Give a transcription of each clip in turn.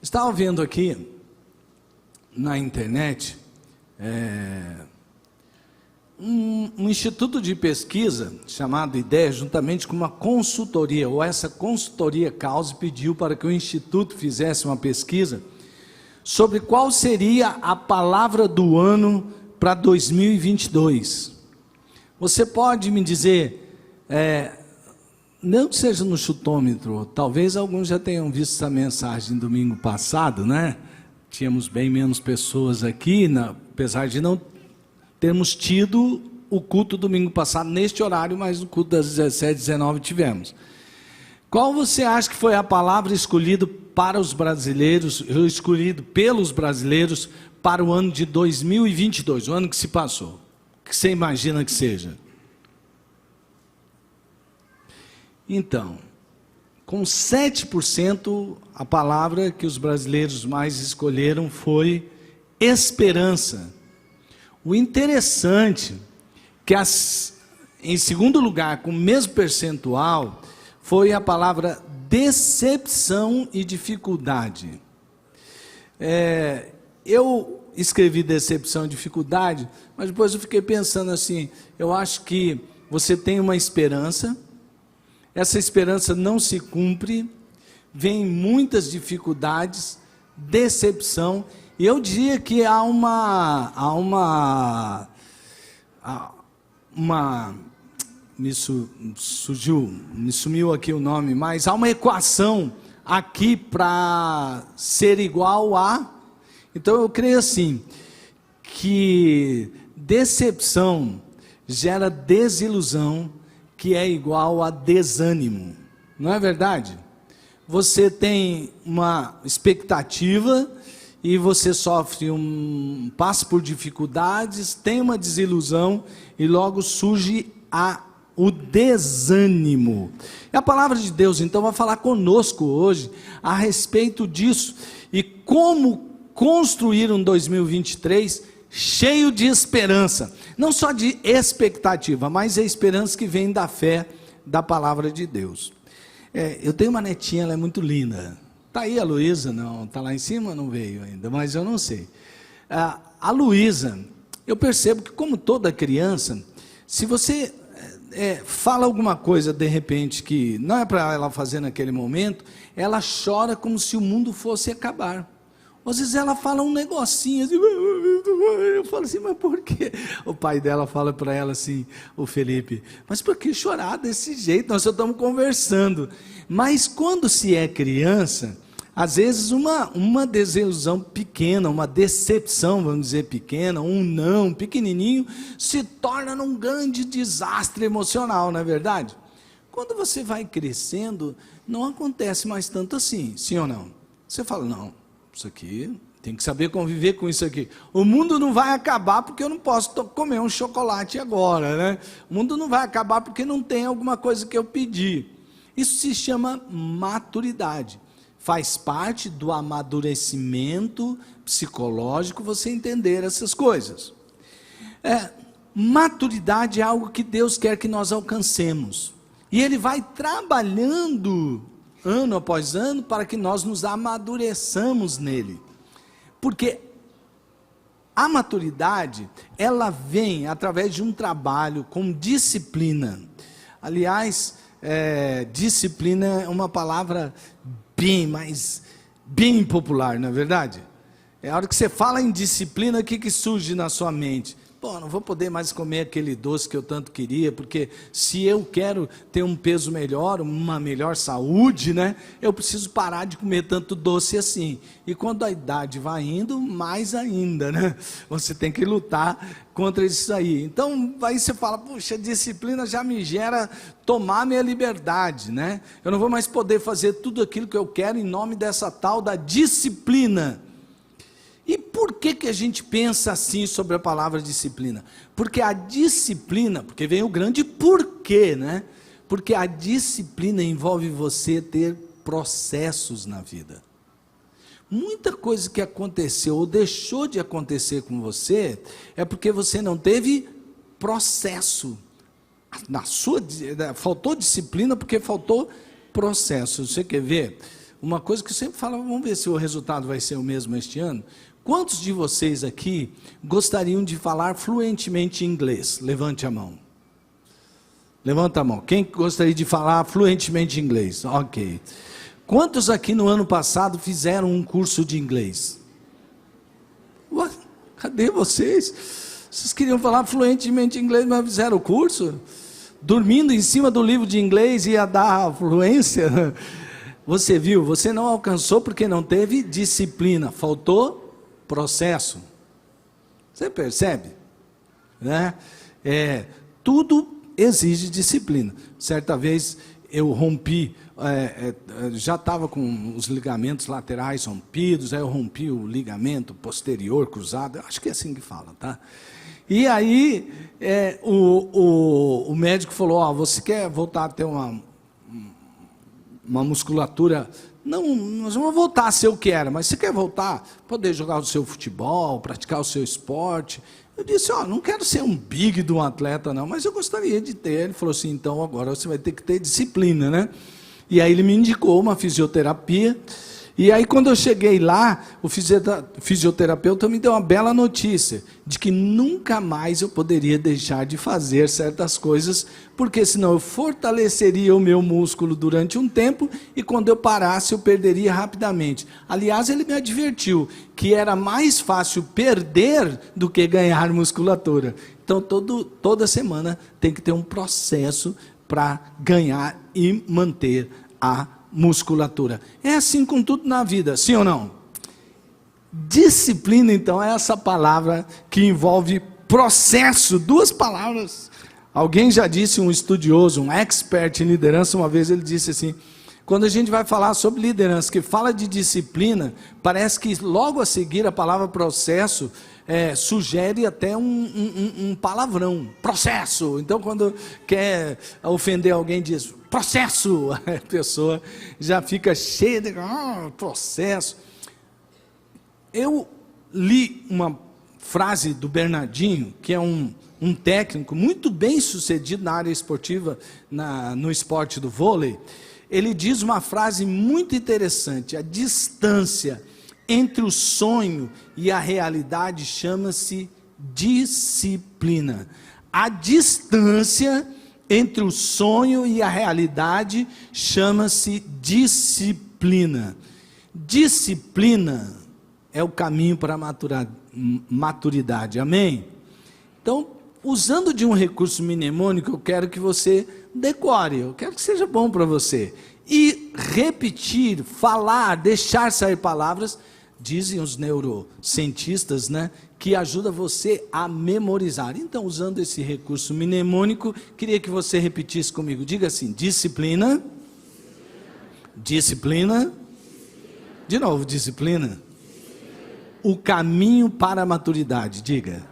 Estava vendo aqui na internet um instituto de pesquisa chamado IDEA, juntamente com uma consultoria, ou essa consultoria Cause pediu para que o instituto fizesse uma pesquisa sobre qual seria a palavra do ano para 2022. Você pode me dizer, não que seja no chutômetro, talvez alguns já tenham visto essa mensagem domingo passado, né? Tínhamos bem menos pessoas aqui, apesar de não termos tido o culto domingo passado neste horário, mas no culto das 17, 19 tivemos. Qual você acha que foi a palavra escolhida para os brasileiros, escolhido pelos brasileiros para o ano de 2022, o ano que se passou? O que você imagina que seja? Então, com 7%, a palavra que os brasileiros mais escolheram foi esperança. O interessante que em segundo lugar, com o mesmo percentual, foi a palavra decepção e dificuldade. Eu escrevi decepção e dificuldade, mas depois eu fiquei pensando assim, eu acho que você tem uma esperança, essa esperança não se cumpre, vem muitas dificuldades, decepção, e eu diria que me sumiu aqui o nome, mas há uma equação aqui para ser igual a... Então eu creio assim, que decepção gera desilusão, que é igual a desânimo, não é verdade? Você tem uma expectativa e você sofre passa por dificuldades, tem uma desilusão e logo surge o desânimo. E a palavra de Deus então vai falar conosco hoje a respeito disso e como construir um 2023 cheio de esperança, não só de expectativa, mas a esperança que vem da fé da palavra de Deus. Eu tenho uma netinha, ela é muito linda. Está aí a Luísa? Não, está lá em cima? Não veio ainda, mas eu não sei. A Luísa, eu percebo que como toda criança, se você fala alguma coisa de repente que não é para ela fazer naquele momento, ela chora como se o mundo fosse acabar. Às vezes ela fala um negocinho assim, eu falo assim, mas por quê? O pai dela fala para ela assim, o Felipe, mas por que chorar desse jeito? Nós só estamos conversando. Mas quando se é criança, às vezes uma desilusão pequena, uma decepção, vamos dizer pequena, um não pequenininho, se torna num grande desastre emocional, não é verdade? Quando você vai crescendo, não acontece mais tanto assim, sim ou não? Você fala, não, isso aqui, tem que saber conviver com isso aqui. O mundo não vai acabar porque eu não posso comer um chocolate agora, né? O mundo não vai acabar porque não tem alguma coisa que eu pedi. Isso se chama maturidade. Faz parte do amadurecimento psicológico você entender essas coisas. Maturidade é algo que Deus quer que nós alcancemos. E Ele vai trabalhando ano após ano, para que nós nos amadureçamos nele, porque a maturidade, ela vem através de um trabalho com disciplina. Aliás, disciplina é uma palavra bem popular, não é verdade? A hora que você fala em disciplina, o que surge na sua mente? Pô, não vou poder mais comer aquele doce que eu tanto queria, porque se eu quero ter um peso melhor, uma melhor saúde, né, eu preciso parar de comer tanto doce assim. E quando a idade vai indo, mais ainda, né? Você tem que lutar contra isso aí. Então, aí você fala, puxa, a disciplina já me gera tomar minha liberdade, né? Eu não vou mais poder fazer tudo aquilo que eu quero em nome dessa tal da disciplina. E por que a gente pensa assim sobre a palavra disciplina? Porque a disciplina, porque vem o grande porquê, né? Porque a disciplina envolve você ter processos na vida. Muita coisa que aconteceu ou deixou de acontecer com você, é porque você não teve processo. Faltou disciplina porque faltou processo. Você quer ver? uma coisa que eu sempre falo, vamos ver se o resultado vai ser o mesmo este ano. Quantos de vocês aqui gostariam de falar fluentemente inglês? Levante a mão. Levanta a mão. Quem gostaria de falar fluentemente inglês? Ok. Quantos aqui no ano passado fizeram um curso de inglês? Ué, cadê vocês? Vocês queriam falar fluentemente inglês, mas fizeram o curso? Dormindo em cima do livro de inglês ia dar fluência? Você viu? Você não alcançou porque não teve disciplina. Faltou processo. Você percebe? Né? Tudo exige disciplina. Certa vez eu rompi, já estava com os ligamentos laterais rompidos, aí eu rompi o ligamento posterior cruzado, acho que é assim que fala, tá? E aí o médico falou, você quer voltar a ter uma musculatura, não, nós vamos voltar a ser o que era, mas você quer voltar, poder jogar o seu futebol, praticar o seu esporte? Eu disse, não quero ser um big de um atleta não, mas eu gostaria de ter. Ele falou assim, então agora você vai ter que ter disciplina, né? E aí ele me indicou uma fisioterapia, e aí quando eu cheguei lá, o fisioterapeuta me deu uma bela notícia, de que nunca mais eu poderia deixar de fazer certas coisas, porque senão eu fortaleceria o meu músculo durante um tempo, e quando eu parasse eu perderia rapidamente. Aliás, ele me advertiu que era mais fácil perder do que ganhar musculatura. Então toda semana tem que ter um processo para ganhar e manter a musculatura. É assim com tudo na vida, sim ou não? Disciplina, então, é essa palavra que envolve processo, duas palavras. Alguém já disse, um estudioso, um expert em liderança, uma vez ele disse assim, quando a gente vai falar sobre liderança, que fala de disciplina, parece que logo a seguir a palavra processo sugere até um palavrão, processo. Então quando quer ofender alguém diz, processo, a pessoa já fica cheia de processo. Eu li uma frase do Bernardinho, que é um técnico muito bem sucedido na área esportiva, no esporte do vôlei. Ele diz uma frase muito interessante, a distância entre o sonho e a realidade chama-se disciplina. A distância entre o sonho e a realidade chama-se disciplina. Disciplina é o caminho para a maturidade, amém? Então, usando de um recurso mnemônico, eu quero que você decore, eu quero que seja bom para você. E repetir, falar, deixar sair palavras, dizem os neurocientistas, né, que ajuda você a memorizar. Então, usando esse recurso mnemônico, queria que você repetisse comigo. Diga assim, disciplina. Disciplina. De novo, disciplina. O caminho para a maturidade, diga.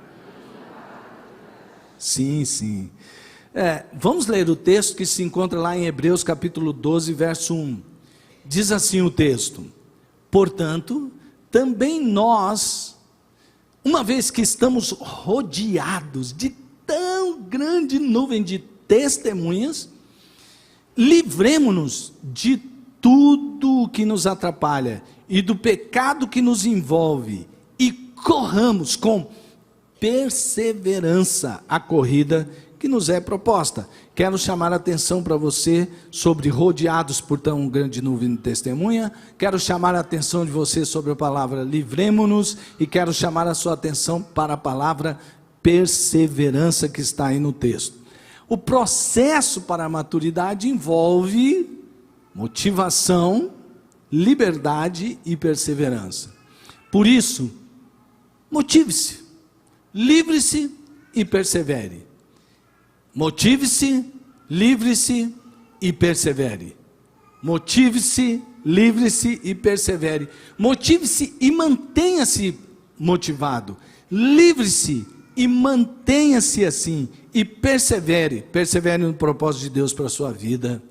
Sim, sim. Vamos ler o texto que se encontra lá em Hebreus capítulo 12, verso 1. Diz assim o texto: portanto, também nós, uma vez que estamos rodeados de tão grande nuvem de testemunhas, livremo-nos de tudo o que nos atrapalha e do pecado que nos envolve, e corramos com perseverança a corrida que nos é proposta. Quero chamar a atenção para você sobre rodeados por tão grande nuvem de testemunha. Quero chamar a atenção de você sobre a palavra livremo-nos, e quero chamar a sua atenção para a palavra perseverança que está aí no texto. O processo para a maturidade envolve motivação, liberdade e perseverança. Por isso, motive-se, livre-se e persevere. Motive-se, livre-se e persevere. Motive-se, livre-se e persevere. Motive-se e mantenha-se motivado. Livre-se e mantenha-se assim. E persevere. Persevere no propósito de Deus para a sua vida.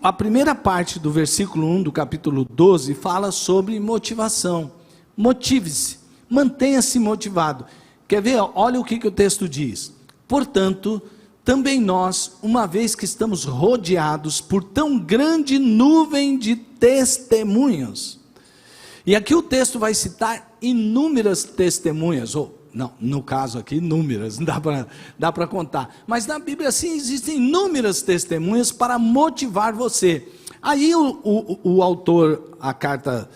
A primeira parte do versículo 1 do capítulo 12 fala sobre motivação. Motive-se, mantenha-se motivado. Quer ver? Olha o que o texto diz. Portanto, também nós, uma vez que estamos rodeados por tão grande nuvem de testemunhas. E aqui o texto vai citar inúmeras testemunhas, ou não, no caso aqui, inúmeras, não dá para contar. Mas na Bíblia sim existem inúmeras testemunhas para motivar você. Aí o autor, a carta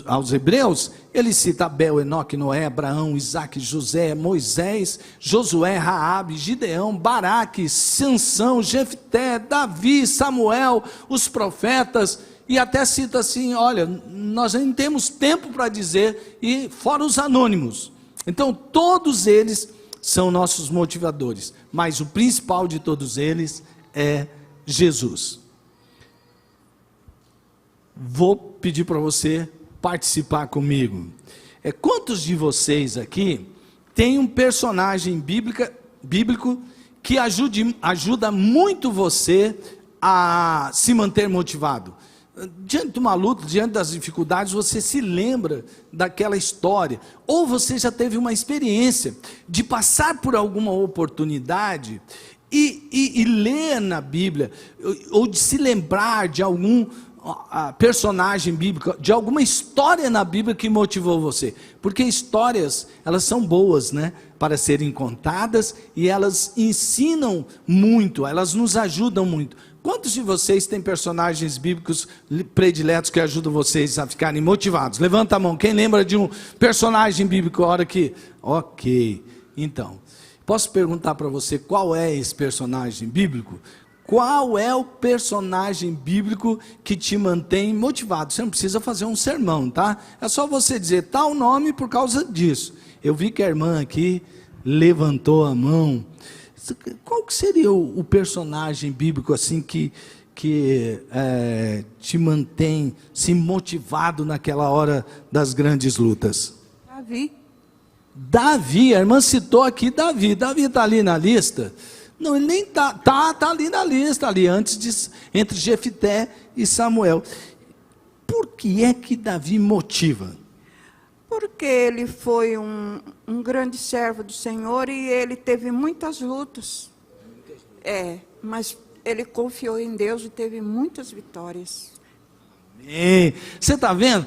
aos Hebreus, ele cita Abel, Enoque, Noé, Abraão, Isaque, José, Moisés, Josué, Raabe, Gideão, Baraque, Sansão, Jefté, Davi, Samuel, os profetas, e até cita assim, olha, nós nem temos tempo para dizer, e fora os anônimos. Então todos eles são nossos motivadores, mas o principal de todos eles é Jesus. Vou pedir para você participar comigo. Quantos de vocês aqui tem um personagem bíblico que ajuda muito você a se manter motivado? Diante de uma luta, diante das dificuldades, você se lembra daquela história, ou você já teve uma experiência de passar por alguma oportunidade e ler na Bíblia, ou de se lembrar de algum personagem bíblico, de alguma história na Bíblia que motivou você, porque histórias, elas são boas, né, para serem contadas, e elas ensinam muito, elas nos ajudam muito. Quantos de vocês têm personagens bíblicos prediletos que ajudam vocês a ficarem motivados? Levanta a mão, quem lembra de um personagem bíblico, a hora que... Ok, então, posso perguntar para você, qual é esse personagem bíblico? Qual é o personagem bíblico que te mantém motivado? Você não precisa fazer um sermão, tá? É só você dizer tal nome por causa disso. Eu vi que a irmã aqui levantou a mão. Qual que seria o personagem bíblico assim que te mantém se motivado naquela hora das grandes lutas? Davi, a irmã citou aqui Davi. Davi está ali na lista? Não, ele nem está ali na lista, ali entre Jefté e Samuel. Por que é que Davi motiva? Porque ele foi um grande servo do Senhor e ele teve muitas lutas. Mas ele confiou em Deus e teve muitas vitórias. Amém. Você está vendo?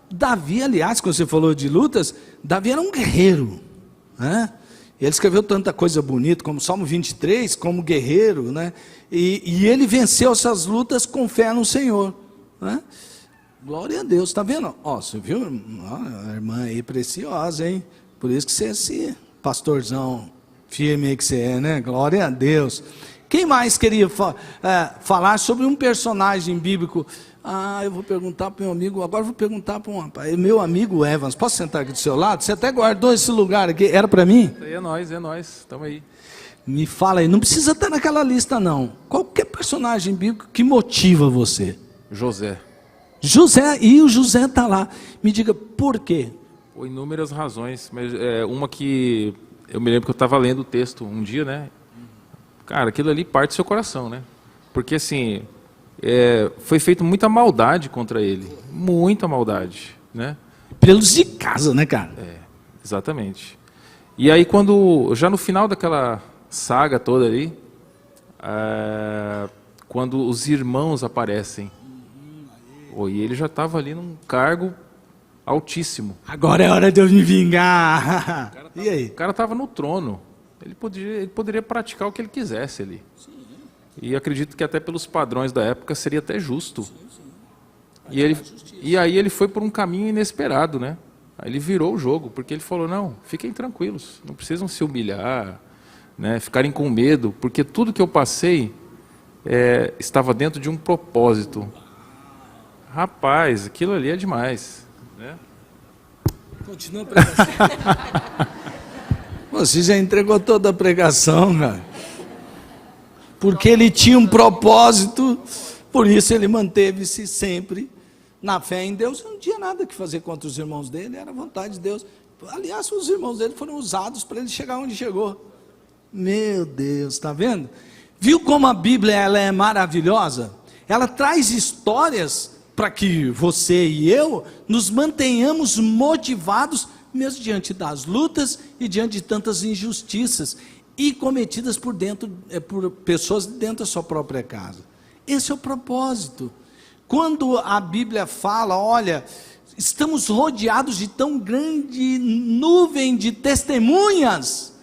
Davi, aliás, quando você falou de lutas, Davi era um guerreiro, né? Ele escreveu tanta coisa bonita, como Salmo 23, como guerreiro, né? E ele venceu essas lutas com fé no Senhor, né? Glória a Deus, está vendo? Você viu? A irmã aí preciosa, hein? Por isso que você é esse pastorzão firme aí que você é, né? Glória a Deus. Quem mais queria falar sobre um personagem bíblico? Eu vou perguntar para o meu amigo, agora vou perguntar para meu amigo Evans. Posso sentar aqui do seu lado? Você até guardou esse lugar aqui, era para mim? É nós, estamos aí. Me fala aí, não precisa estar naquela lista não. Qualquer personagem bíblico que motiva você? José, e o José está lá. Me diga, por quê? Por inúmeras razões, mas uma que eu me lembro que eu estava lendo o texto um dia, né? Cara, aquilo ali parte do seu coração, né? Porque assim... foi feita muita maldade contra ele, muita maldade, né? Pelos de casa, né, cara? Exatamente. E aí já no final daquela saga toda ali, quando os irmãos aparecem, e ele já estava ali num cargo altíssimo. Agora é hora de eu me vingar. E aí? O cara estava no trono, ele poderia praticar o que ele quisesse ali. Sim. E acredito que até pelos padrões da época seria até justo. E aí ele foi por um caminho inesperado, né? Aí ele virou o jogo, porque ele falou, não, fiquem tranquilos, não precisam se humilhar, né? Ficarem com medo, porque tudo que eu passei estava dentro de um propósito. Rapaz, aquilo ali é demais, né? Continua a pregação. Você já entregou toda a pregação, cara. Porque ele tinha um propósito, por isso ele manteve-se sempre na fé em Deus. Não tinha nada que fazer contra os irmãos dele, era a vontade de Deus. Aliás, os irmãos dele foram usados para ele chegar onde chegou. Meu Deus, está vendo? Viu como a Bíblia ela é maravilhosa? Ela traz histórias para que você e eu nos mantenhamos motivados, mesmo diante das lutas e diante de tantas injustiças. e cometidas por pessoas dentro da sua própria casa. Esse é o propósito. Quando a Bíblia fala, olha, estamos rodeados de tão grande nuvem de testemunhas,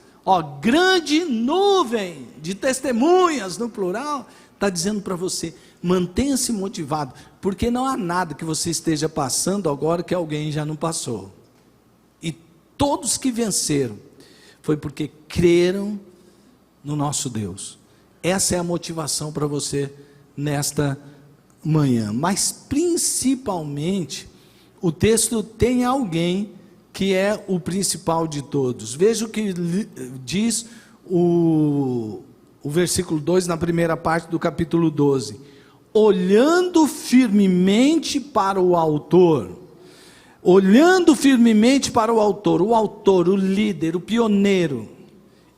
grande nuvem de testemunhas, no plural, está dizendo para você, mantenha-se motivado, porque não há nada que você esteja passando agora que alguém já não passou. E todos que venceram, foi porque creram no nosso Deus. Essa é a motivação para você nesta manhã. Mas principalmente, o texto tem alguém que é o principal de todos. Veja o que diz o versículo 2, na primeira parte do capítulo 12. Olhando firmemente para o autor, o autor, o líder, o pioneiro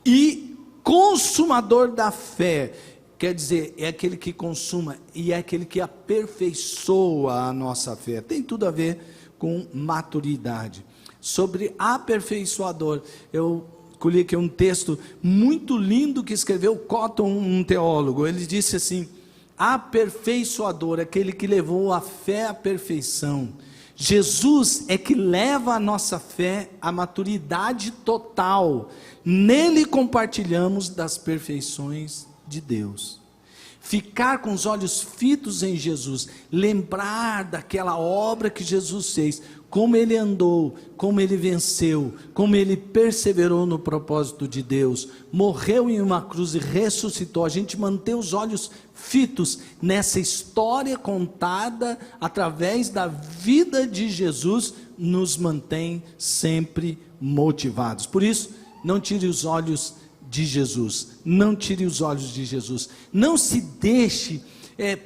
e consumador da fé, quer dizer, é aquele que consuma e é aquele que aperfeiçoa a nossa fé. Tem tudo a ver com maturidade. Sobre aperfeiçoador, eu colhi aqui um texto muito lindo que escreveu Cotton, um teólogo. Ele disse assim: aperfeiçoador, aquele que levou a fé à perfeição. Jesus é que leva a nossa fé à maturidade total. Nele compartilhamos das perfeições de Deus. Ficar com os olhos fitos em Jesus, lembrar daquela obra que Jesus fez, como ele andou, como ele venceu, como ele perseverou no propósito de Deus, morreu em uma cruz e ressuscitou. A gente manter os olhos fitos nessa história contada através da vida de Jesus, nos mantém sempre motivados. Por isso, não tire os olhos de Jesus, não tire os olhos de Jesus, não se deixe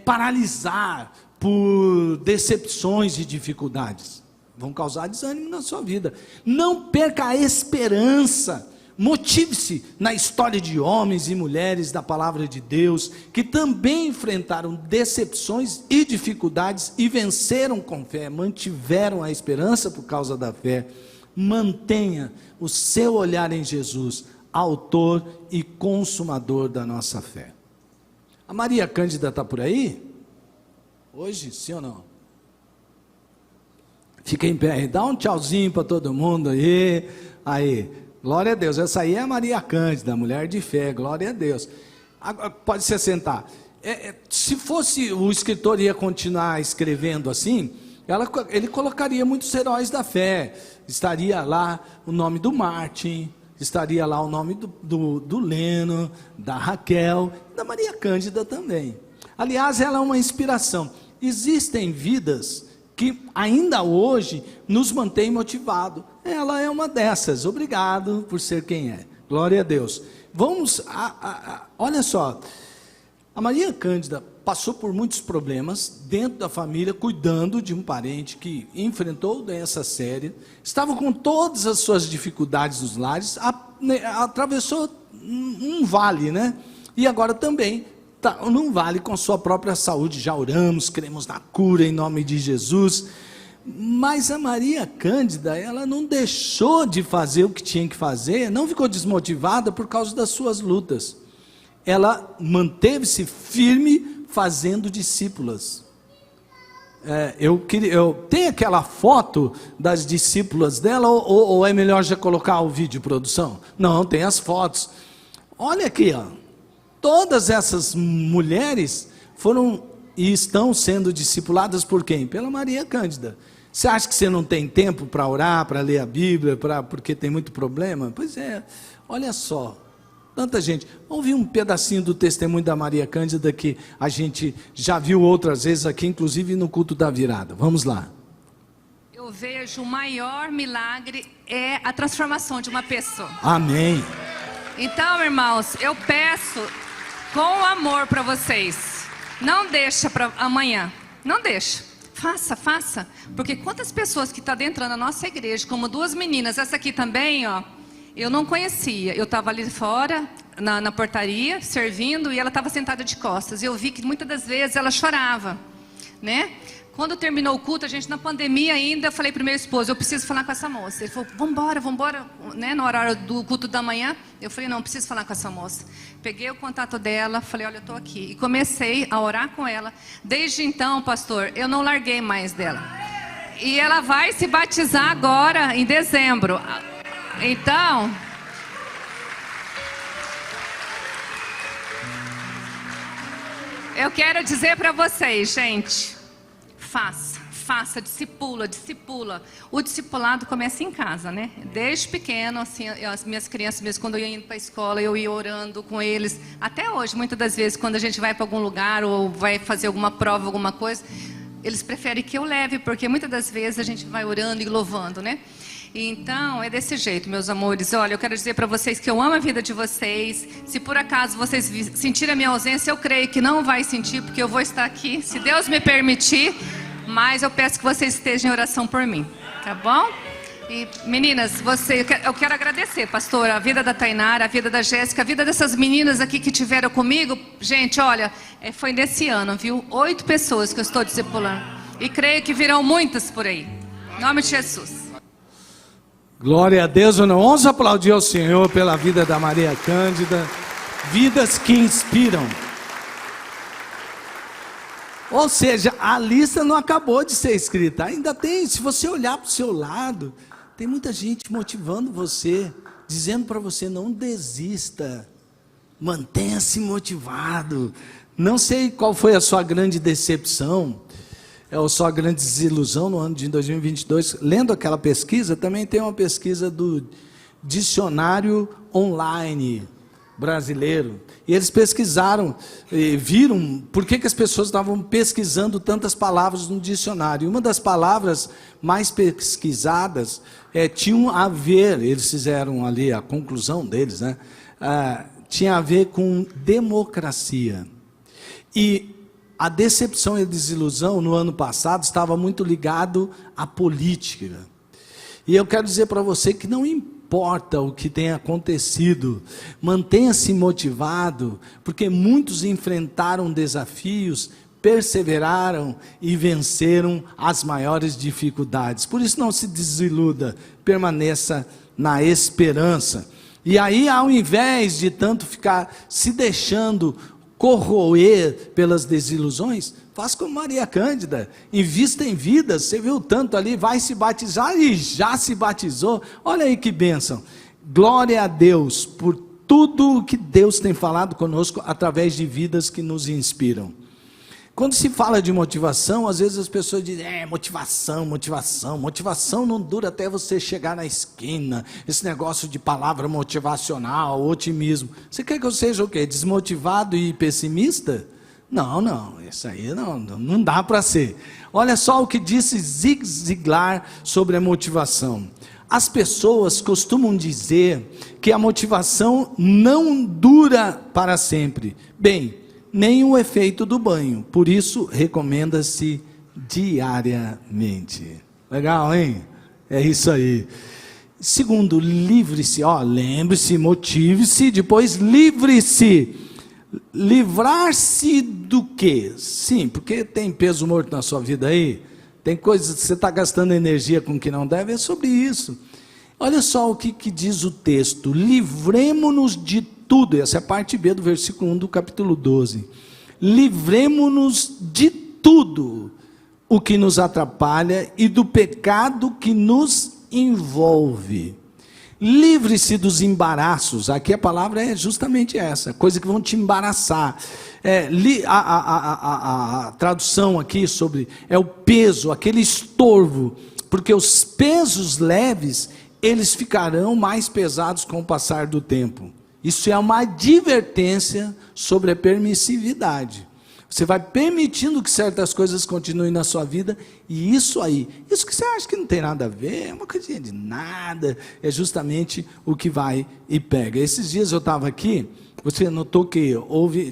paralisar por decepções e dificuldades, vão causar desânimo na sua vida. Não perca a esperança, motive-se na história de homens e mulheres da palavra de Deus, que também enfrentaram decepções e dificuldades e venceram com fé, mantiveram a esperança por causa da fé. Mantenha o seu olhar em Jesus, autor e consumador da nossa fé. A Maria Cândida está por aí? Hoje, sim ou não? Fica em pé, dá um tchauzinho para todo mundo aí. Aí, glória a Deus. Essa aí é a Maria Cândida, mulher de fé, glória a Deus. Agora, pode se assentar. Se fosse o escritor ia continuar escrevendo assim, ele colocaria muitos heróis da fé. Estaria lá o nome do Martin, estaria lá o nome do Leno, da Raquel, da Maria Cândida também. Aliás, ela é uma inspiração. Existem vidas que ainda hoje nos mantém motivado. Ela é uma dessas. Obrigado por ser quem é. Glória a Deus. Vamos, olha só, a Maria Cândida passou por muitos problemas dentro da família, cuidando de um parente que enfrentou doença séria, estava com todas as suas dificuldades nos lares, atravessou um vale, né? E agora também está num vale com sua própria saúde. Já oramos, cremos na cura em nome de Jesus. Mas a Maria Cândida, ela não deixou de fazer o que tinha que fazer, não ficou desmotivada por causa das suas lutas. Ela manteve-se firme fazendo discípulas. Eu tenho aquela foto das discípulas dela, ou é melhor já colocar o vídeo, produção? Não, tem as fotos. Olha aqui, ó. Todas essas mulheres foram e estão sendo discipuladas por quem? Pela Maria Cândida. Você acha que você não tem tempo para orar, para ler a Bíblia, porque tem muito problema? Pois é, olha só. Tanta gente. Vamos ouvir um pedacinho do testemunho da Maria Cândida que a gente já viu outras vezes aqui, inclusive no culto da virada. Vamos lá. Eu vejo o maior milagre é a transformação de uma pessoa. Amém. Então, irmãos, eu peço com amor para vocês. Não deixa para amanhã. Não deixa. Faça. Porque quantas pessoas que estão entrando na nossa igreja, como duas meninas, essa aqui também, ó. Eu não conhecia, eu estava ali fora, na portaria, servindo, e ela estava sentada de costas. Eu vi que muitas das vezes ela chorava, né? Quando terminou o culto, a gente na pandemia ainda, eu falei para o meu esposo, eu preciso falar com essa moça. Ele falou, vambora, né, no horário do culto da manhã. Eu falei, não, preciso falar com essa moça. Peguei o contato dela, falei, olha, eu estou aqui. E comecei a orar com ela. Desde então, pastor, eu não larguei mais dela. E ela vai se batizar agora, em dezembro. Então... eu quero dizer para vocês, gente, faça, discipula. O discipulado começa em casa, né? Desde pequeno, assim, as minhas crianças mesmo, quando eu ia indo para a escola, eu ia orando com eles. Até hoje, muitas das vezes, quando a gente vai para algum lugar ou vai fazer alguma prova, alguma coisa, eles preferem que eu leve, porque muitas das vezes a gente vai orando e louvando, né? Então, é desse jeito, meus amores. Olha, eu quero dizer para vocês que eu amo a vida de vocês. Se por acaso vocês sentirem a minha ausência, eu creio que não vai sentir, porque eu vou estar aqui, se Deus me permitir. Mas eu peço que vocês estejam em oração por mim, tá bom? E, meninas, eu quero agradecer, pastor, a vida da Tainara, a vida da Jéssica, a vida dessas meninas aqui que tiveram comigo. Gente, olha, foi nesse ano, viu? 8 pessoas que eu estou discipulando. E creio que virão muitas por aí. Em nome de Jesus. Glória a Deus, vamos aplaudir ao Senhor pela vida da Maria Cândida, vidas que inspiram. Ou seja, a lista não acabou de ser escrita, ainda tem, se você olhar para o seu lado, tem muita gente motivando você, dizendo para você, não desista, mantenha-se motivado. Não sei qual foi a sua grande decepção, ou só a grande desilusão no ano de 2022, lendo aquela pesquisa, também tem uma pesquisa do dicionário online brasileiro, e eles pesquisaram, viram por que as pessoas estavam pesquisando tantas palavras no dicionário, e uma das palavras mais pesquisadas, tinham a ver, eles fizeram ali a conclusão deles, né, tinha a ver com democracia, e a decepção e a desilusão no ano passado estava muito ligado à política. E eu quero dizer para você que não importa o que tenha acontecido, mantenha-se motivado, porque muitos enfrentaram desafios, perseveraram e venceram as maiores dificuldades. Por isso não se desiluda, permaneça na esperança. E aí, ao invés de tanto ficar se deixando corroer pelas desilusões, faz como Maria Cândida, invista em vidas. Você viu tanto ali, vai se batizar e já se batizou. Olha aí que bênção. Glória a Deus por tudo o que Deus tem falado conosco através de vidas que nos inspiram. Quando se fala de motivação, às vezes as pessoas dizem, motivação não dura até você chegar na esquina, esse negócio de palavra motivacional, otimismo. Você quer que eu seja o quê? Desmotivado e pessimista? Não, isso aí não dá para ser. Olha só o que disse Zig Ziglar sobre a motivação. As pessoas costumam dizer que a motivação não dura para sempre. Bem, nem o efeito do banho, por isso recomenda-se diariamente. Legal, hein? É isso aí. Segundo, livre-se, lembre-se, motive-se, depois livre-se. Livrar-se do quê? Sim, porque tem peso morto na sua vida aí, tem coisas que você está gastando energia com que não deve, é sobre isso. Olha só o que diz o texto, livremo-nos de tudo, essa é a parte B do versículo 1 do capítulo 12, livremo-nos de tudo o que nos atrapalha e do pecado que nos envolve, livre-se dos embaraços, aqui a palavra é justamente essa, coisa que vão te embaraçar, a tradução aqui sobre, é o peso, aquele estorvo, porque os pesos leves, eles ficarão mais pesados com o passar do tempo. Isso é uma advertência sobre a permissividade. Você vai permitindo que certas coisas continuem na sua vida, e isso que você acha que não tem nada a ver, é uma coisinha de nada, é justamente o que vai e pega. Esses dias eu estava aqui, você notou que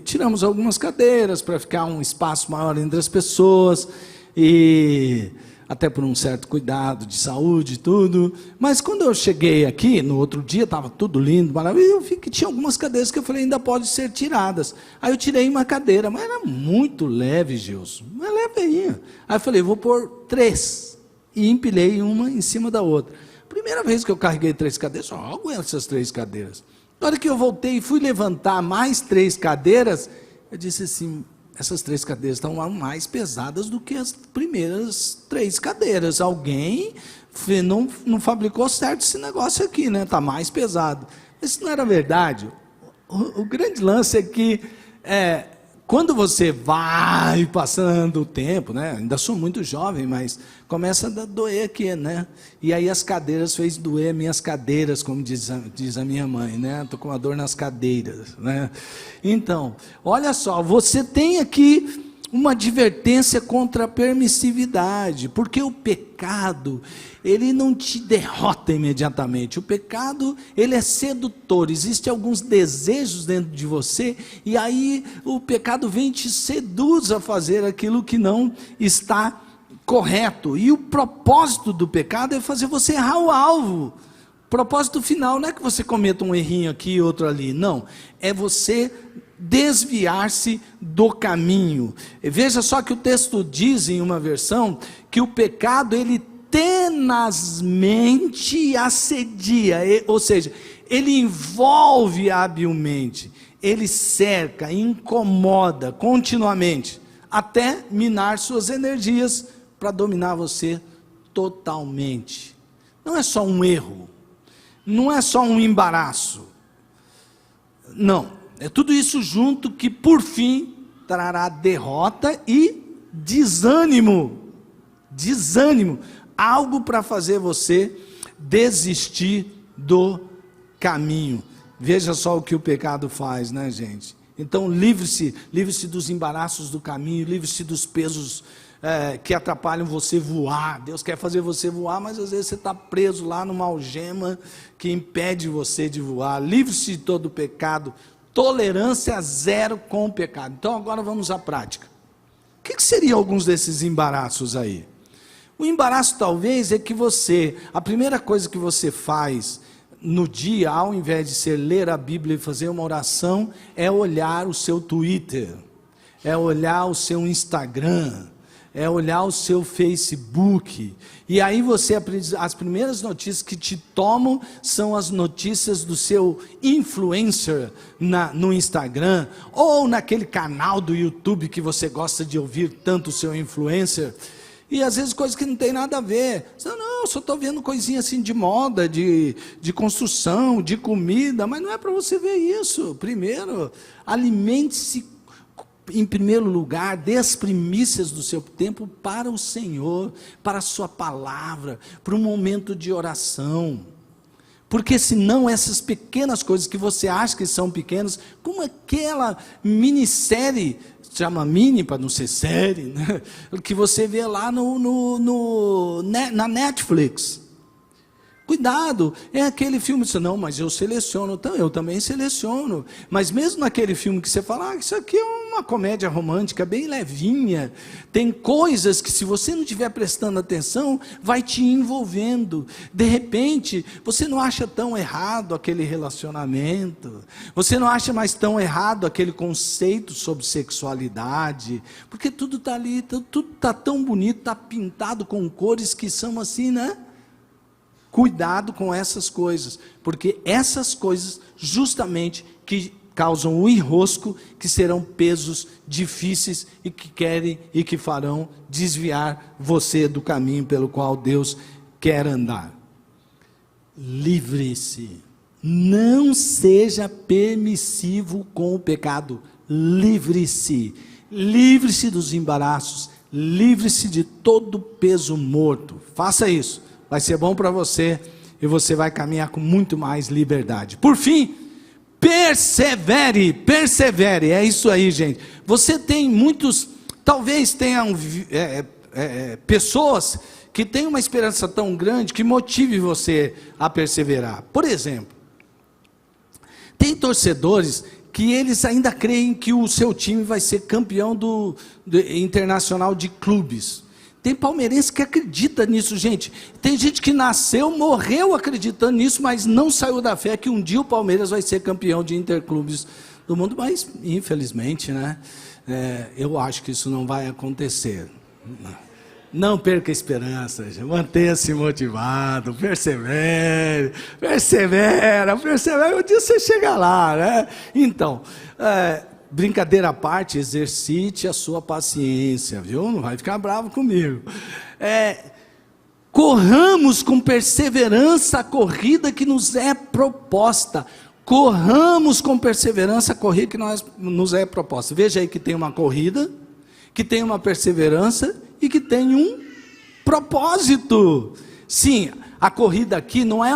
tiramos algumas cadeiras para ficar um espaço maior entre as pessoas, e até por um certo cuidado de saúde e tudo. Mas quando eu cheguei aqui, no outro dia, estava tudo lindo, maravilhoso, eu vi que tinha algumas cadeiras que eu falei, ainda pode ser tiradas. Aí eu tirei uma cadeira, mas era muito leve, Gilson, mas leveinha. Aí eu falei, vou pôr 3, e empilhei uma em cima da outra. Primeira vez que eu carreguei 3 cadeiras, só aguento essas 3 cadeiras. Na hora que eu voltei e fui levantar mais 3 cadeiras, eu disse assim, essas 3 cadeiras estão mais pesadas do que as primeiras 3 cadeiras. Alguém não fabricou certo esse negócio aqui, né? Está mais pesado. Isso não era verdade. O grande lance é que, quando você vai passando o tempo, né? Ainda sou muito jovem, mas começa a doer aqui, né? E aí as cadeiras fez doer minhas cadeiras, como diz a minha mãe, né? Estou com uma dor nas cadeiras, né? Então, olha só, você tem aqui uma advertência contra a permissividade, porque o pecado, ele não te derrota imediatamente. O pecado, ele é sedutor, existem alguns desejos dentro de você, e aí o pecado vem e te seduz a fazer aquilo que não está correto. E o propósito do pecado é fazer você errar o alvo. O propósito final não é que você cometa um errinho aqui e outro ali, não. É você desviar-se do caminho. Veja só que o texto diz em uma versão que o pecado ele tenazmente assedia, ou seja, ele envolve habilmente, ele cerca, incomoda continuamente, até minar suas energias para dominar você totalmente. Não é só um erro, não é só um embaraço, não. É tudo isso junto que, por fim, trará derrota e desânimo. Desânimo. Algo para fazer você desistir do caminho. Veja só o que o pecado faz, né, gente? Então, livre-se dos embaraços do caminho, livre-se dos pesos que atrapalham você voar. Deus quer fazer você voar, mas às vezes você está preso lá numa algema que impede você de voar. Livre-se de todo o pecado. Tolerância zero com o pecado. Então agora vamos à prática. O que seriam alguns desses embaraços aí? O embaraço talvez é que a primeira coisa que você faz no dia, ao invés de ser ler a Bíblia e fazer uma oração, é olhar o seu Twitter, é olhar o seu Instagram, é olhar o seu Facebook, e aí as primeiras notícias que te tomam são as notícias do seu influencer no Instagram, ou naquele canal do YouTube que você gosta de ouvir tanto o seu influencer, e às vezes coisas que não tem nada a ver. Você, não, eu só estou vendo coisinha assim de moda, de construção, de comida, mas não é para você ver isso. Primeiro, alimente-se em primeiro lugar, dê as primícias do seu tempo para o Senhor, para a sua palavra, para um momento de oração, porque senão essas pequenas coisas que você acha que são pequenas, como aquela minissérie, chama mini para não ser série, né? Que você vê lá na Netflix. Cuidado, é aquele filme, não, mas eu seleciono, então eu também seleciono, mas mesmo naquele filme que você fala, isso aqui é uma comédia romântica bem levinha, tem coisas que se você não estiver prestando atenção, vai te envolvendo, de repente, você não acha tão errado aquele relacionamento, você não acha mais tão errado aquele conceito sobre sexualidade, porque tudo está ali, tudo está tão bonito, está pintado com cores que são assim, né? Cuidado com essas coisas, porque essas coisas justamente que causam o enrosco, que serão pesos difíceis e que farão desviar você do caminho pelo qual Deus quer andar. Livre-se, não seja permissivo com o pecado, livre-se dos embaraços, livre-se de todo peso morto, faça isso. Vai ser bom para você e você vai caminhar com muito mais liberdade. Por fim, persevere, é isso aí, gente. Você tem muitos, talvez tenham pessoas que têm uma esperança tão grande que motive você a perseverar. Por exemplo, tem torcedores que eles ainda creem que o seu time vai ser campeão do internacional de clubes. Tem palmeirense que acredita nisso, gente. Tem gente que nasceu, morreu acreditando nisso, mas não saiu da fé que um dia o Palmeiras vai ser campeão de interclubes do mundo. Mas, infelizmente, né, eu acho que isso não vai acontecer. Não perca a esperança, mantenha-se motivado, persevere, um dia você chega lá, né? Então, brincadeira à parte, exercite a sua paciência, viu? Não vai ficar bravo comigo. Corramos com perseverança a corrida que nos é proposta. Corramos com perseverança a corrida que nos é proposta. Veja aí que tem uma corrida, que tem uma perseverança e que tem um propósito. Sim, a corrida aqui não é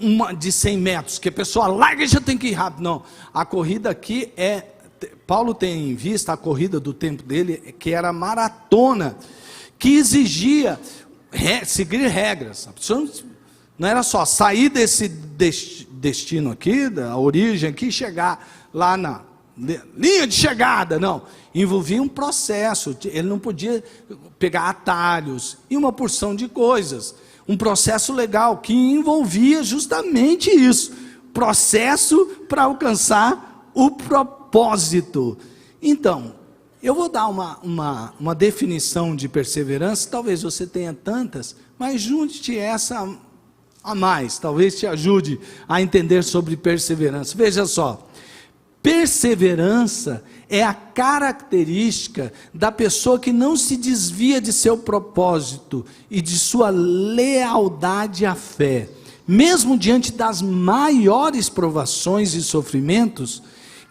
uma de 100 metros, que a pessoa larga e já tem que ir rápido. Não, a corrida aqui Paulo tem em vista a corrida do tempo dele, que era maratona, que exigia seguir regras. A pessoa não era só sair desse destino aqui, da origem aqui, e chegar lá na linha de chegada, não. Envolvia um processo, ele não podia pegar atalhos e uma porção de coisas. Um processo legal que envolvia justamente isso, processo para alcançar o propósito. Então, eu vou dar uma definição de perseverança, talvez você tenha tantas, mas junte essa a mais, talvez te ajude a entender sobre perseverança. Veja só, perseverança é a característica da pessoa que não se desvia de seu propósito e de sua lealdade à fé, mesmo diante das maiores provações e sofrimentos,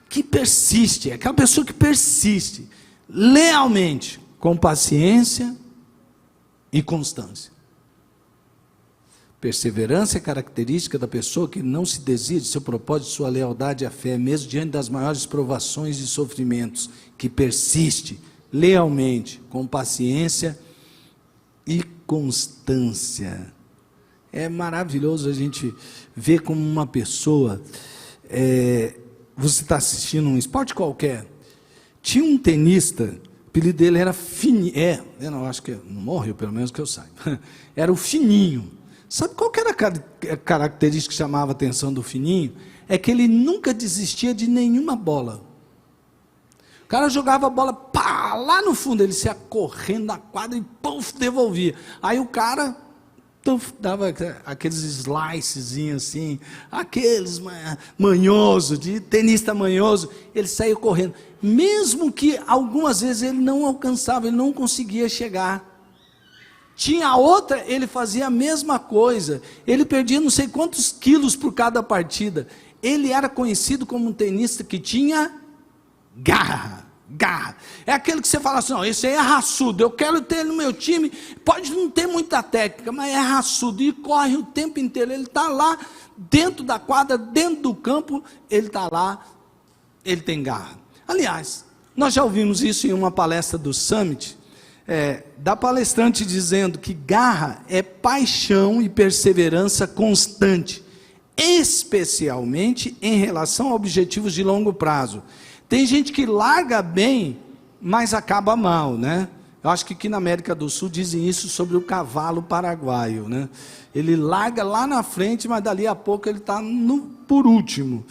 que persiste, é aquela pessoa que persiste lealmente, com paciência e constância. Perseverança é característica da pessoa que não se desvia de seu propósito, de sua lealdade à fé, mesmo diante das maiores provações e sofrimentos, que persiste lealmente, com paciência e constância. É maravilhoso a gente ver como uma pessoa, você está assistindo um esporte qualquer, tinha um tenista, o apelido dele era Fininho, eu não acho que, não morreu pelo menos que eu saiba, era o Fininho. Sabe qual que era a característica que chamava a atenção do Fininho? É que ele nunca desistia de nenhuma bola. O cara jogava a bola, pá, lá no fundo, ele saia correndo na quadra e puf, devolvia. Aí o cara dava aqueles slicezinhos assim, aqueles manhoso, de tenista manhoso, ele saía correndo. Mesmo que algumas vezes ele não alcançava, ele não conseguia chegar. Tinha outra, ele fazia a mesma coisa, ele perdia não sei quantos quilos por cada partida. Ele era conhecido como um tenista que tinha garra. É aquele que você fala assim, não, esse aí é raçudo, eu quero ter ele no meu time, pode não ter muita técnica, mas é raçudo, e corre o tempo inteiro, ele está lá, dentro da quadra, dentro do campo, ele está lá, ele tem garra. Aliás, nós já ouvimos isso em uma palestra do Summit, da palestrante dizendo que garra é paixão e perseverança constante, especialmente em relação a objetivos de longo prazo. Tem gente que larga bem, mas acaba mal, né? Eu acho que aqui na América do Sul dizem isso sobre o cavalo paraguaio, né? Ele larga lá na frente, mas dali a pouco ele está por último.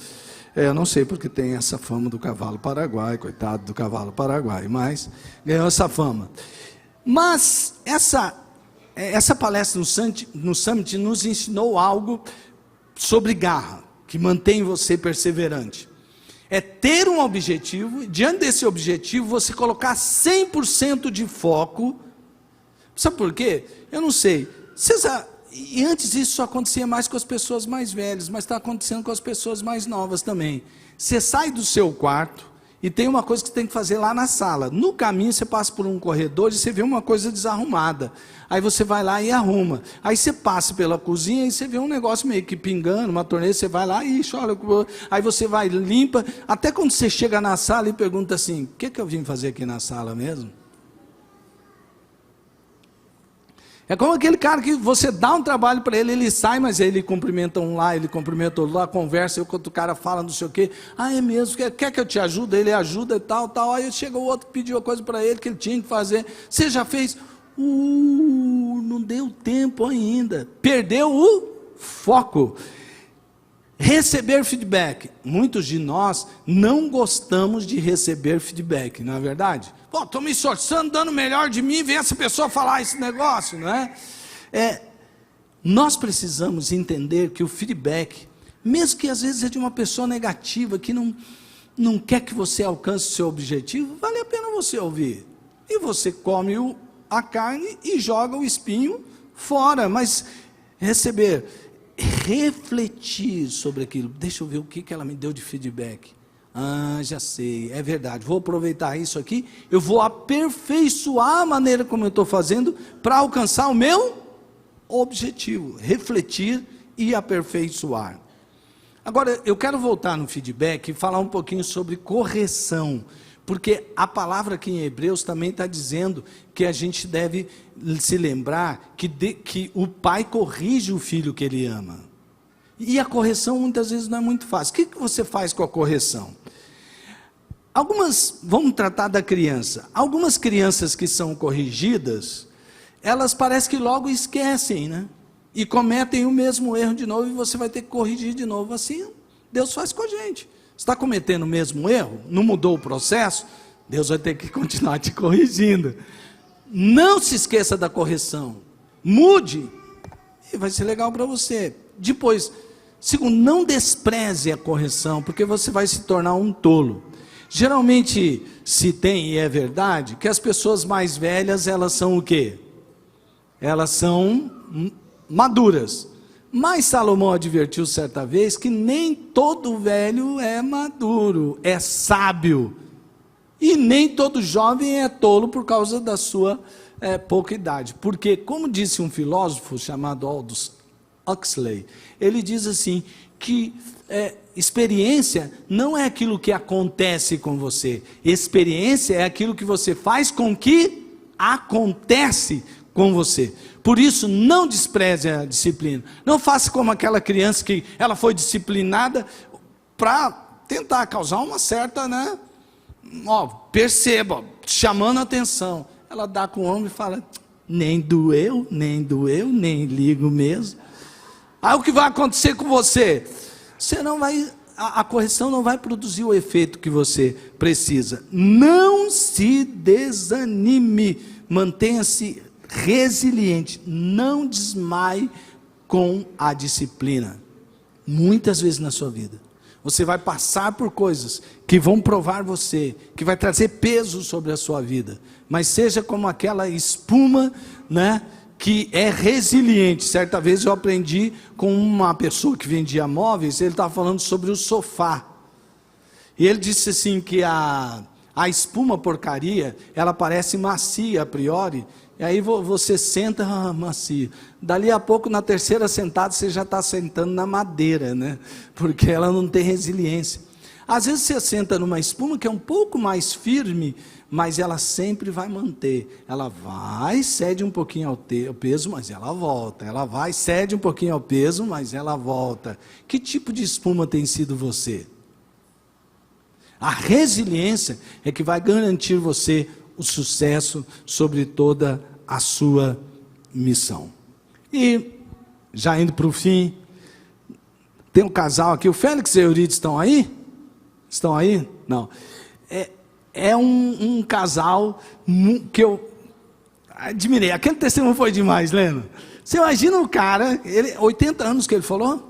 Eu não sei porque tem essa fama do cavalo paraguaio, coitado do cavalo paraguaio, mas ganhou essa fama. Mas essa palestra no Summit nos ensinou algo sobre garra, que mantém você perseverante. É ter um objetivo, e diante desse objetivo você colocar 100% de foco. Sabe por quê? Eu não sei. E antes isso só acontecia mais com as pessoas mais velhas, mas está acontecendo com as pessoas mais novas também. Você sai do seu quarto e tem uma coisa que você tem que fazer lá na sala. No caminho você passa por um corredor e você vê uma coisa desarrumada. Aí você vai lá e arruma. Aí você passa pela cozinha e você vê um negócio meio que pingando, uma torneira, você vai lá e olha. Aí você vai, limpa. Até quando você chega na sala e pergunta assim, o que eu vim fazer aqui na sala mesmo? É como aquele cara que você dá um trabalho para ele, ele sai, mas ele cumprimenta um lá, ele cumprimenta outro lá, conversa, e quando o cara fala não sei o quê, é mesmo, quer que eu te ajude? Ele ajuda e tal, aí chega o outro que pediu a coisa para ele, que ele tinha que fazer, você já fez? Não deu tempo ainda. Perdeu o foco. Receber feedback. Muitos de nós não gostamos de receber feedback, não é verdade? Pô, estou me esforçando, dando o melhor de mim, vem essa pessoa falar esse negócio, não é? Nós precisamos entender que o feedback, mesmo que às vezes é de uma pessoa negativa, que não quer que você alcance o seu objetivo, vale a pena você ouvir. E você come a carne e joga o espinho fora, mas receber, refletir sobre aquilo, deixa eu ver o que ela me deu de feedback. Já sei, é verdade, vou aproveitar isso aqui, eu vou aperfeiçoar a maneira como eu estou fazendo para alcançar o meu objetivo, refletir e aperfeiçoar. Agora, eu quero voltar no feedback e falar um pouquinho sobre correção, porque a palavra aqui em Hebreus também está dizendo que a gente deve se lembrar que o pai corrige o filho que ele ama. E a correção muitas vezes não é muito fácil. O que você faz com a correção? Vamos tratar da criança. Algumas crianças que são corrigidas, elas parecem que logo esquecem, né? E cometem o mesmo erro de novo, e você vai ter que corrigir de novo. Assim, Deus faz com a gente. Você está cometendo o mesmo erro, não mudou o processo, Deus vai ter que continuar te corrigindo. Não se esqueça da correção. Mude, e vai ser legal para você. Depois, segundo, não despreze a correção, porque você vai se tornar um tolo. Geralmente se tem, e é verdade, que as pessoas mais velhas, elas são o quê? Elas são maduras. Mas Salomão advertiu certa vez que nem todo velho é maduro, é sábio. E nem todo jovem é tolo por causa da sua pouca idade. Porque, como disse um filósofo chamado Aldous Huxley, ele diz assim, que experiência não é aquilo que acontece com você. Experiência é aquilo que você faz com que acontece com você. Por isso, não despreze a disciplina. Não faça como aquela criança que ela foi disciplinada para tentar causar uma certa, né? Perceba, chamando a atenção. Ela dá com o ombro e fala, nem doeu, nem ligo mesmo. Aí o que vai acontecer com você? Você não vai, a correção não vai produzir o efeito que você precisa. Não se desanime, mantenha-se resiliente, não desmaie com a disciplina. Muitas vezes na sua vida, você vai passar por coisas que vão provar você, que vai trazer peso sobre a sua vida, mas seja como aquela espuma, né, que é resiliente. Certa vez eu aprendi com uma pessoa que vendia móveis, ele estava falando sobre o sofá, e ele disse assim, que a espuma porcaria, ela parece macia a priori, e aí você senta, macio. Dali a pouco, na terceira sentada, você já está sentando na madeira, né? Porque ela não tem resiliência. Às vezes você senta numa espuma que é um pouco mais firme, mas ela sempre vai manter. Ela vai, cede um pouquinho ao peso, mas ela volta. Ela vai, cede um pouquinho ao peso, mas ela volta. Que tipo de espuma tem sido você? A resiliência é que vai garantir você o sucesso sobre toda a sua missão. E, já indo para o fim, tem um casal aqui, o Félix e a Euridice estão aí? Estão aí? Não. É um casal que eu admirei. Aquele testemunho foi demais, Leno. Você imagina o cara, 80 anos que ele falou?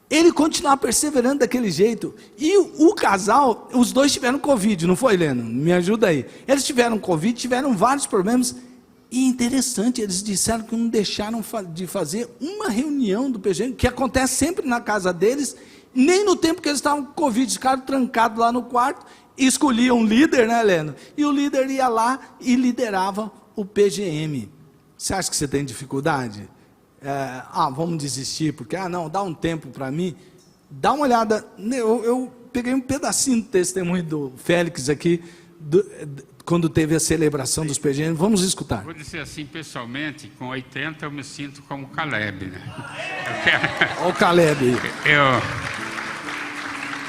Ele continuar perseverando daquele jeito. E o casal, os dois tiveram Covid, não foi, Leno? Me ajuda aí. Eles tiveram Covid, tiveram vários problemas. E interessante, eles disseram que não deixaram de fazer uma reunião do PGM, que acontece sempre na casa deles, nem no tempo que eles estavam com Covid, ficaram trancados lá no quarto, e escolhiam um líder, né, Leno? E o líder ia lá e liderava o PGM. Você acha que você tem dificuldade? Vamos desistir, porque, não, dá um tempo para mim. Dá uma olhada, eu peguei um pedacinho do testemunho do Félix aqui, quando teve a celebração dos PGM, vamos escutar. Vou dizer assim, pessoalmente, com 80 eu me sinto como Caleb, né? Olha o Caleb.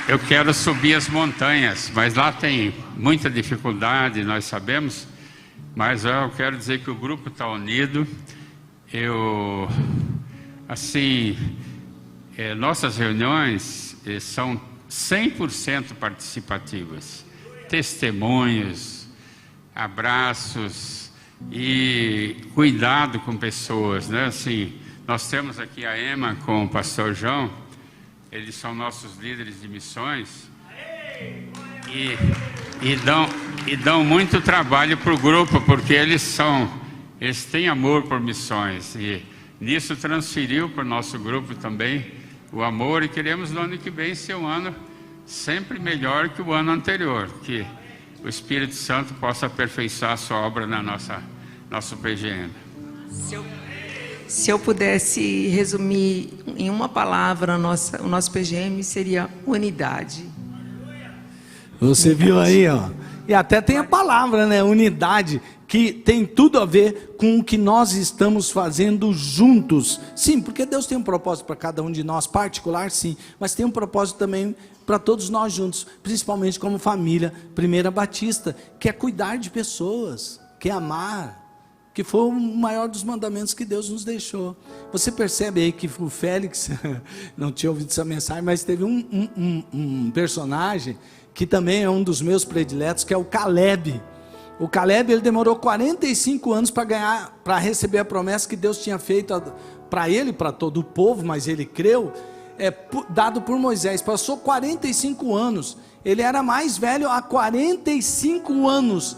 Eu quero subir as montanhas, mas lá tem muita dificuldade, nós sabemos, Mas eu quero dizer que o grupo está unido. Nossas reuniões são 100% participativas. Testemunhos, abraços e cuidado com pessoas, né? Assim, nós temos aqui a Emma com o pastor João, eles são nossos líderes de missões e dão muito trabalho para o grupo, porque eles têm amor por missões, e nisso transferiu para o nosso grupo também o amor, e queremos no ano que vem ser um ano sempre melhor que o ano anterior, que o Espírito Santo possa aperfeiçoar a sua obra na nosso PGM. Se eu pudesse resumir em uma palavra o nosso PGM, seria unidade. Você viu aí, ó. E até tem a palavra, né? Unidade, que tem tudo a ver com o que nós estamos fazendo juntos. Sim, porque Deus tem um propósito para cada um de nós, particular, sim, mas tem um propósito também para todos nós juntos, principalmente como família Primeira Batista, que é cuidar de pessoas, que é amar, que foi o maior dos mandamentos que Deus nos deixou. Você percebe aí que o Félix, não tinha ouvido essa mensagem, mas teve um personagem que também é um dos meus prediletos, que é o Caleb. O Caleb, ele demorou 45 anos para receber a promessa que Deus tinha feito para ele, para todo o povo, mas ele creu, dado por Moisés. Passou 45 anos, ele era mais velho há 45 anos,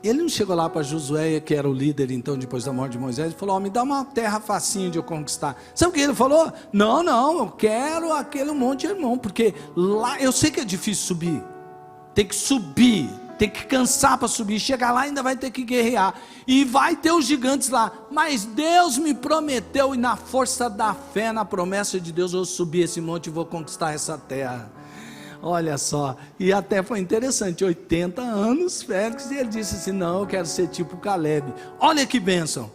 ele não chegou lá para Josué, que era o líder então depois da morte de Moisés, e falou: me dá uma terra facinho de eu conquistar. Sabe o que ele falou? Não, eu quero aquele monte, irmão, porque lá, eu sei que é difícil subir, tem que subir, tem que cansar para subir, chegar lá ainda vai ter que guerrear, e vai ter os gigantes lá, mas Deus me prometeu, e na força da fé, na promessa de Deus, eu vou subir esse monte e vou conquistar essa terra. Olha só, e até foi interessante, 80 anos, Félix, e ele disse assim: não, eu quero ser tipo Caleb. Olha que bênção,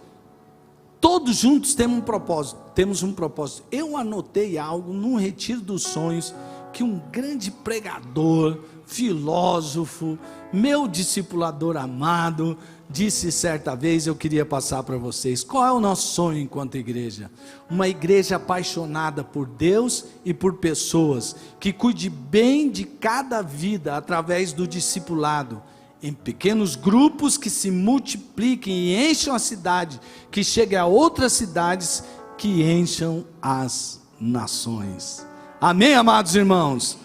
todos juntos temos um propósito, eu anotei algo num retiro dos sonhos, que um grande pregador, filósofo, meu discipulador amado, disse certa vez, eu queria passar para vocês. Qual é o nosso sonho enquanto igreja? Uma igreja apaixonada por Deus e por pessoas, que cuide bem de cada vida através do discipulado, em pequenos grupos que se multipliquem e encham a cidade, que cheguem a outras cidades, que encham as nações. Amém, amados irmãos?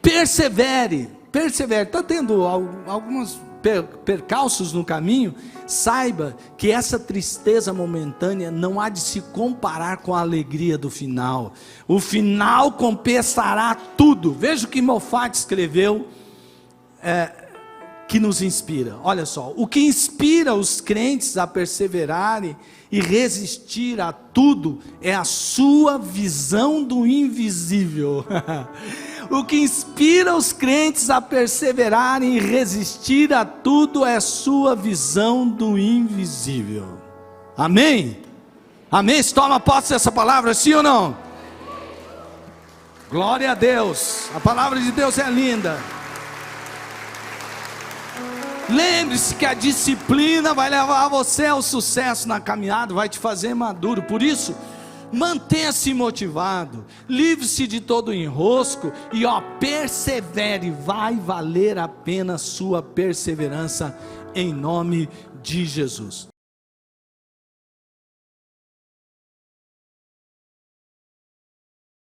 Persevere, está tendo alguns percalços no caminho, saiba que essa tristeza momentânea não há de se comparar com a alegria do final. O final compensará tudo. Veja o que Moffat escreveu, que nos inspira. Olha só, o que inspira os crentes a perseverarem e resistir a tudo é a sua visão do invisível. O que inspira os crentes a perseverarem e resistir a tudo é a sua visão do invisível. Amém? Amém? Você toma posse dessa palavra, sim ou não? Glória a Deus, a palavra de Deus é linda. Lembre-se que a disciplina vai levar você ao sucesso na caminhada, vai te fazer maduro. Por isso, mantenha-se motivado, livre-se de todo enrosco e persevere, vai valer a pena a sua perseverança em nome de Jesus.